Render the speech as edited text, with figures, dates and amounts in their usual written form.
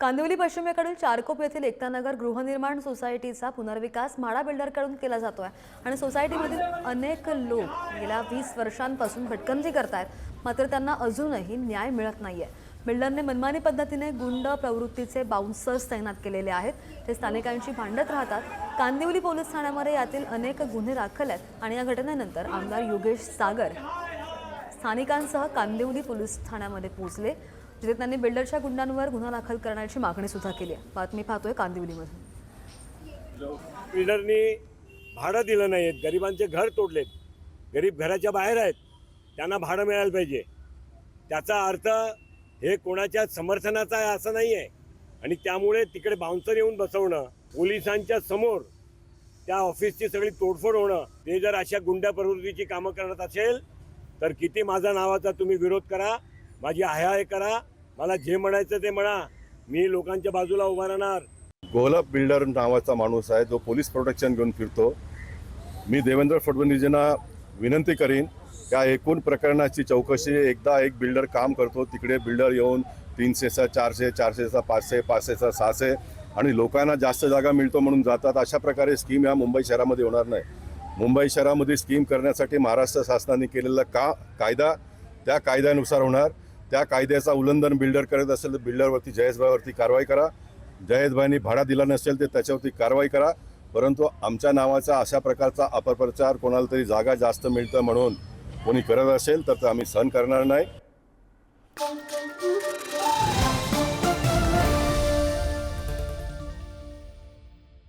कांदिवली पश्चिमेकडील चारकोप येथील एकतानगर गृहनिर्माण सोसायटीचा पुनर्विकास म्हाडा बिल्डरकडून केला जातोय आणि सोसायटीमधील अनेक लोक गेल्या 20 वर्षांपासून भटकंती करतायत, मात्र त्यांना अजूनही न्याय मिळत नाहीये। बिल्डरने मनमानी पद्धतीने गुंड प्रवृत्तीचे बाउन्सर्स तैनात केलेले आहेत। ते स्थानिकांशी भांडत राहतात। कांदिवली पोलीस ठाण्यामध्ये यातील अनेक गुन्हे दाखल आहेत आणि या घटनेनंतर आमदार योगेश सागर स्थानिकांसह कांदिवली पोलीस ठाण्यामध्ये पोहोचले, जिथे त्यांनी बिल्डरच्या गुंडांवर गुन्हा दाखल करण्याची मागणी सुद्धा केली आहे। बातमी पाहतोय कांदिवलीमधून। बिल्डरनी भाडं दिलं नाही, गरिबांचे घर तोडलेत, गरीब घराच्या बाहेर आहेत, त्यांना भाडं मिळालं पाहिजे। त्याचा अर्थ हे कोणाच्या समर्थनाचा आहे असं नाही आहे आणि त्यामुळे तिकडे बाउन्सर येऊन बसवणं, पोलिसांच्या समोर त्या ऑफिसची सगळी तोडफोड होणं, ते जर अशा गुंडा प्रवृत्तीची कामं करत असेल तर किती माझा नावाचा तुम्ही विरोध करा, माझी हाय करा, मला जे म्हणायचं ते म्हणा, मी लोकांच्या बाजूला उभा राहणार। गोलप बिल्डर नावाचा माणूस आहे जो पोलीस प्रोटेक्शन घेऊन फिरतो। मी देवेंद्र फडणवीसांना विनंती करीन त्या एकूण प्रकरणाची चौकशी, एकदा एक बिल्डर काम करतो तिकडे बिल्डर येऊन 300चा 400, 400चा 500, 500चा 600 आणि लोकांना जास्त जागा मिळतो म्हणून जातात। अशा प्रकारे स्कीम या मुंबई शहरामध्ये होणार नाही। मुंबई शहरामध्ये स्कीम करण्यासाठी महाराष्ट्र शासनाने केलेला कायदा त्या कायद्यानुसार होणार। त्या कायद्याचा उल्लंघन बिल्डर करत असेल तर बिल्डरवरती जयेशभाईवरती कारवाई करा। जयेशभाईंनी भाडा दिला नसेल तर त्याच्यावरती कारवाई करा। परंतु आमच्या नावाचा अशा प्रकारचा अपप्रचार, कोणाला तरी जागा जास्त मिळतं म्हणून कोणी करत असेल तर आम्ही सहन करणार नाही।